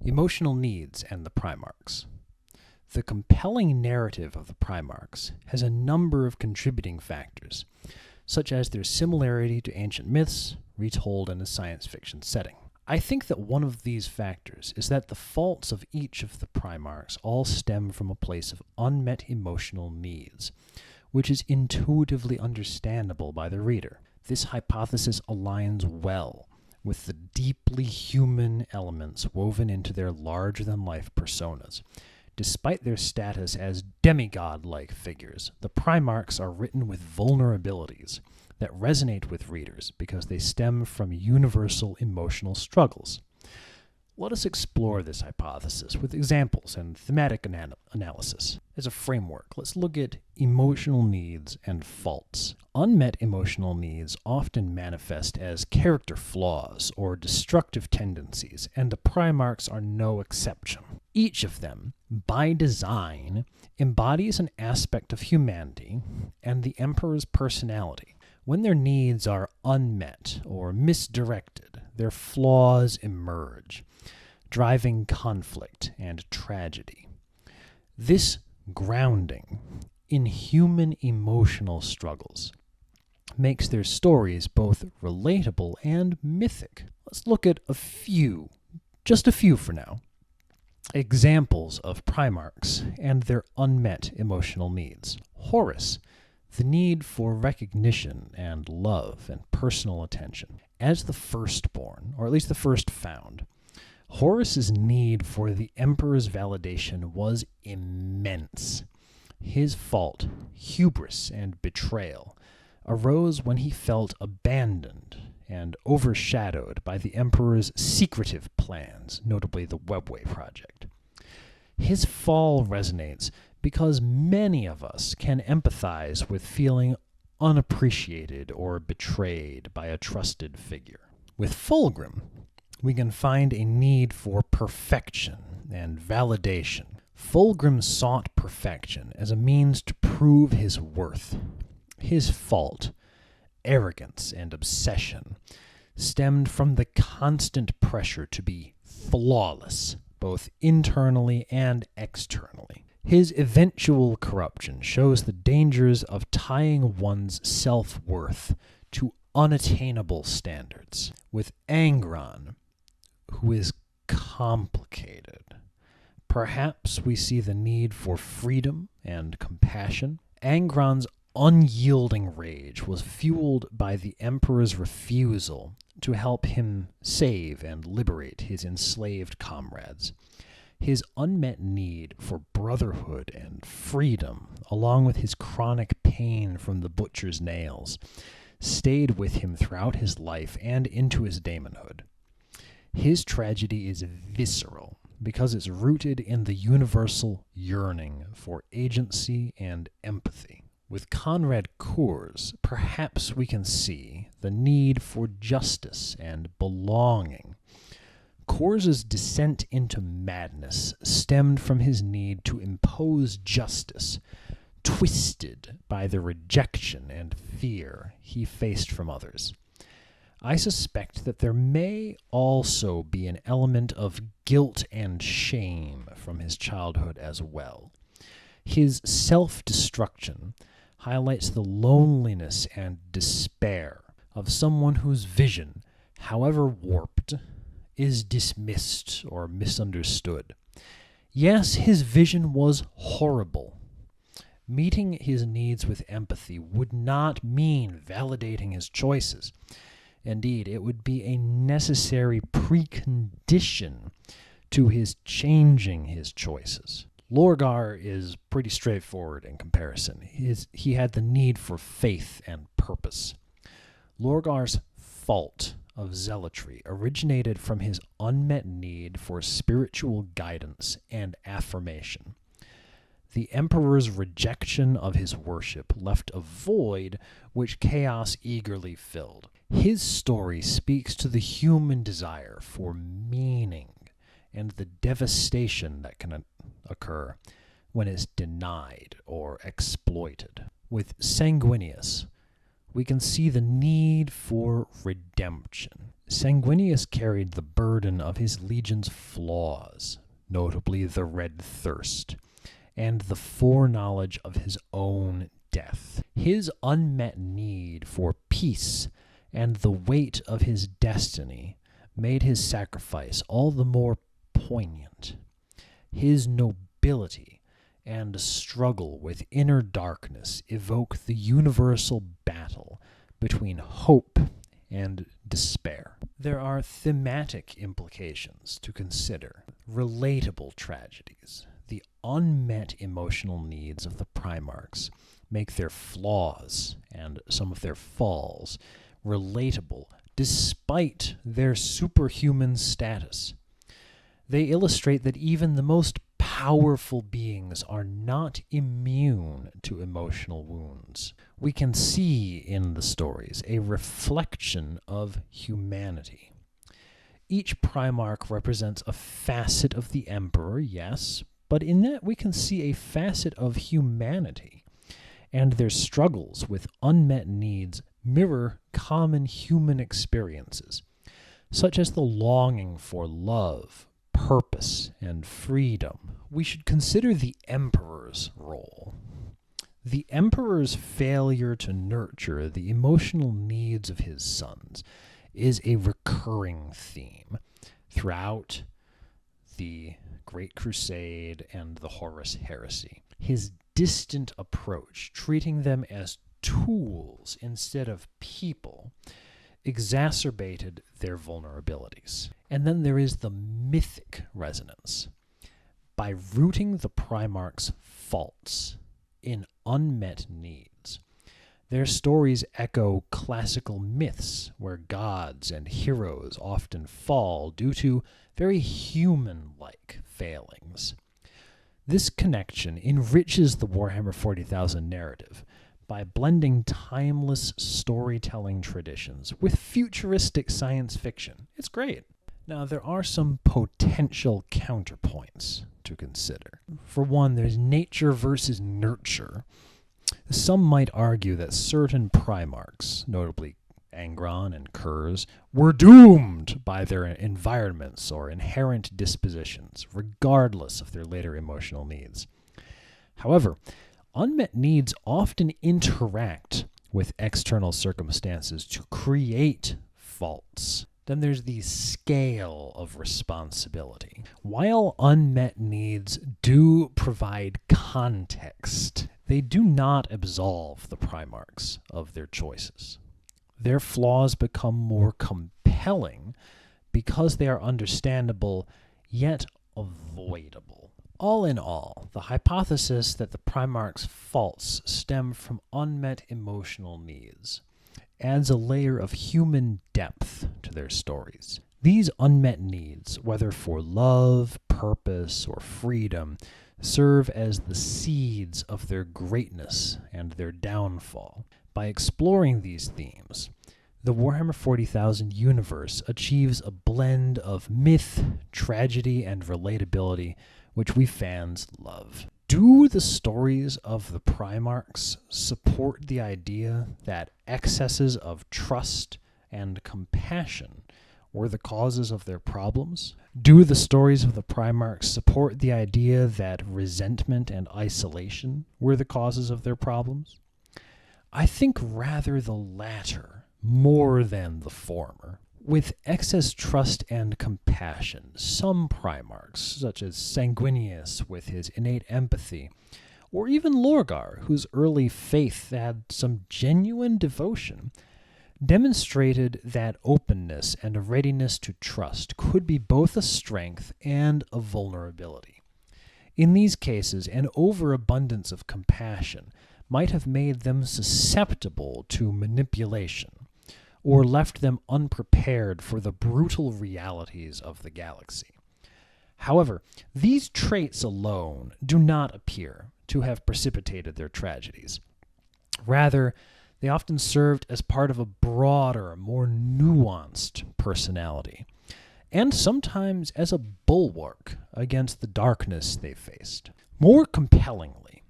Emotional needs and the Primarchs. The compelling narrative of the Primarchs has a number of contributing factors, such as their similarity to ancient myths, retold in a science fiction setting. I think that one of these factors is that the faults of each of the Primarchs all stem from a place of unmet emotional needs, which is intuitively understandable by the reader. This hypothesis aligns well with the deeply human elements woven into their larger-than-life personas. Despite their status as demigod-like figures, the Primarchs are written with vulnerabilities that resonate with readers because they stem from universal emotional struggles. Let us explore this hypothesis with examples and thematic analysis. As a framework, let's look at emotional needs and faults. Unmet emotional needs often manifest as character flaws or destructive tendencies, and the Primarchs are no exception. Each of them, by design, embodies an aspect of humanity and the Emperor's personality. When their needs are unmet or misdirected, their flaws emerge, driving conflict and tragedy. This grounding in human emotional struggles makes their stories both relatable and mythic. Let's look at just a few for now, examples of Primarchs and their unmet emotional needs. Horus, the need for recognition and love and personal attention. As the firstborn, or at least the first found, Horus's need for the Emperor's validation was immense. His fault, hubris and betrayal, arose when he felt abandoned and overshadowed by the Emperor's secretive plans, notably the Webway Project. His fall resonates because many of us can empathize with feeling unappreciated or betrayed by a trusted figure. With Fulgrim, we can find a need for perfection and validation. Fulgrim sought perfection as a means to prove his worth. His fault, arrogance and obsession, stemmed from the constant pressure to be flawless, both internally and externally. His eventual corruption shows the dangers of tying one's self-worth to unattainable standards. With Angron, who is complicated, perhaps we see the need for freedom and compassion. Angron's unyielding rage was fueled by the Emperor's refusal to help him save and liberate his enslaved comrades. His unmet need for brotherhood and freedom, along with his chronic pain from the butcher's nails, stayed with him throughout his life and into his daemonhood. His tragedy is visceral because it's rooted in the universal yearning for agency and empathy. With Conrad Kurz, perhaps we can see the need for justice and belonging. Kurz's descent into madness stemmed from his need to impose justice, twisted by the rejection and fear he faced from others. I suspect that there may also be an element of guilt and shame from his childhood as well. His self-destruction highlights the loneliness and despair of someone whose vision, however warped, is dismissed or misunderstood. Yes, his vision was horrible. Meeting his needs with empathy would not mean validating his choices. Indeed, it would be a necessary precondition to his changing his choices. Lorgar is pretty straightforward in comparison. He had the need for faith and purpose. Lorgar's fault of zealotry originated from his unmet need for spiritual guidance and affirmation. The Emperor's rejection of his worship left a void which chaos eagerly filled. His story speaks to the human desire for meaning and the devastation that can occur when it's denied or exploited. With Sanguinius, we can see the need for redemption. Sanguinius carried the burden of his legion's flaws, notably the red thirst, and the foreknowledge of his own death. His unmet need for peace and the weight of his destiny made his sacrifice all the more poignant. His nobility and struggle with inner darkness evoke the universal battle between hope and despair. There are thematic implications to consider. Relatable tragedies. The unmet emotional needs of the Primarchs make their flaws and some of their falls relatable despite their superhuman status. They illustrate that even the most powerful beings are not immune to emotional wounds. We can see in the stories a reflection of humanity. Each Primarch represents a facet of the Emperor, yes, but in that we can see a facet of humanity, and their struggles with unmet needs mirror common human experiences, such as the longing for love, purpose, and freedom. We should consider the Emperor's role. The Emperor's failure to nurture the emotional needs of his sons is a recurring theme throughout the Great Crusade and the Horus Heresy. His distant approach, treating them as tools instead of people, exacerbated their vulnerabilities. And then there is the mythic resonance. By rooting the Primarchs' faults in unmet needs, their stories echo classical myths where gods and heroes often fall due to very human-like failings. This connection enriches the Warhammer 40,000 narrative by blending timeless storytelling traditions with futuristic science fiction. It's great. Now, there are some potential counterpoints to consider. For one, there's nature versus nurture. Some might argue that certain Primarchs, notably Angron and Kurz, were doomed by their environments or inherent dispositions, regardless of their later emotional needs. However, unmet needs often interact with external circumstances to create faults. Then there's the scale of responsibility. While unmet needs do provide context, they do not absolve the Primarchs of their choices. Their flaws become more compelling because they are understandable yet avoidable. All in all, the hypothesis that the Primarchs' faults stem from unmet emotional needs adds a layer of human depth to their stories. These unmet needs, whether for love, purpose, or freedom, serve as the seeds of their greatness and their downfall. By exploring these themes, the Warhammer 40,000 universe achieves a blend of myth, tragedy, and relatability, which we fans love. Do the stories of the Primarchs support the idea that excesses of trust and compassion were the causes of their problems? Do the stories of the Primarchs support the idea that resentment and isolation were the causes of their problems? I think rather the latter, more than the former. With excess trust and compassion, some Primarchs, such as Sanguinius with his innate empathy, or even Lorgar, whose early faith had some genuine devotion, demonstrated that openness and a readiness to trust could be both a strength and a vulnerability. In these cases, an overabundance of compassion might have made them susceptible to manipulation, or left them unprepared for the brutal realities of the galaxy. However, these traits alone do not appear to have precipitated their tragedies. Rather, they often served as part of a broader, more nuanced personality, and sometimes as a bulwark against the darkness they faced. More compellingly,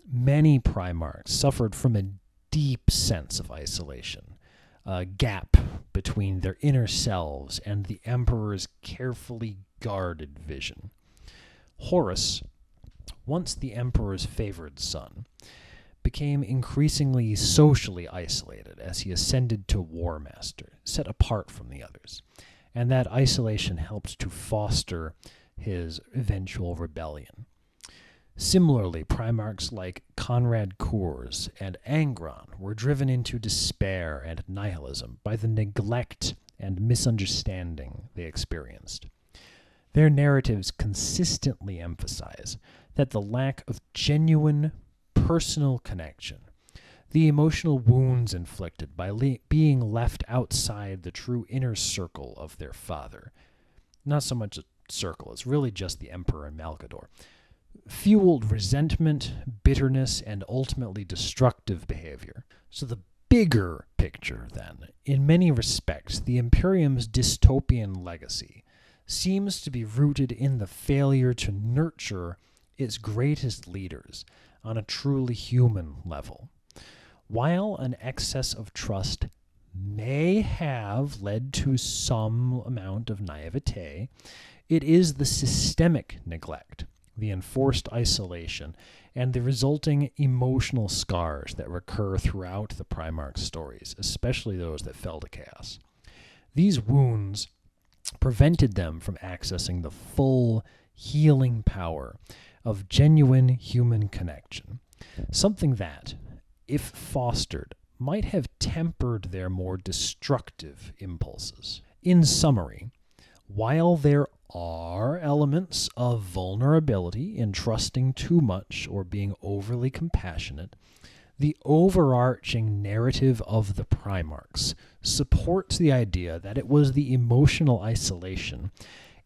many Primarchs suffered from a deep sense of isolation, a gap between their inner selves and the emperor's carefully guarded vision. Horus, once the emperor's favored son, became increasingly socially isolated as he ascended to War Master, set apart from the others, and that isolation helped to foster his eventual rebellion. Similarly, Primarchs like Conrad Kurs and Angron were driven into despair and nihilism by the neglect and misunderstanding they experienced. Their narratives consistently emphasize that the lack of genuine personal connection, the emotional wounds inflicted by being left outside the true inner circle of their father, not so much a circle, it's really just the Emperor and Malcador, fueled resentment, bitterness, and ultimately destructive behavior. So the bigger picture, then, in many respects, the Imperium's dystopian legacy seems to be rooted in the failure to nurture its greatest leaders on a truly human level. While an excess of trust may have led to some amount of naivete, it is the systemic neglect, the enforced isolation, and the resulting emotional scars that recur throughout the Primarch stories, especially those that fell to chaos. These wounds prevented them from accessing the full healing power of genuine human connection, something that, if fostered, might have tempered their more destructive impulses. In summary, while there are elements of vulnerability in trusting too much or being overly compassionate, the overarching narrative of the Primarchs supports the idea that it was the emotional isolation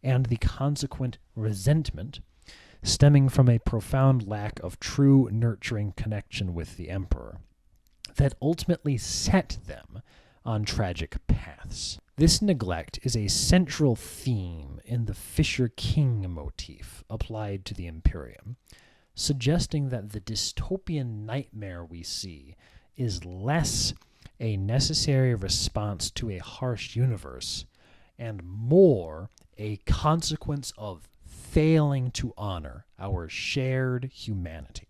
and the consequent resentment stemming from a profound lack of true nurturing connection with the Emperor that ultimately set them on tragic paths. This neglect is a central theme in the Fisher King motif applied to the Imperium, suggesting that the dystopian nightmare we see is less a necessary response to a harsh universe and more a consequence of failing to honor our shared humanity.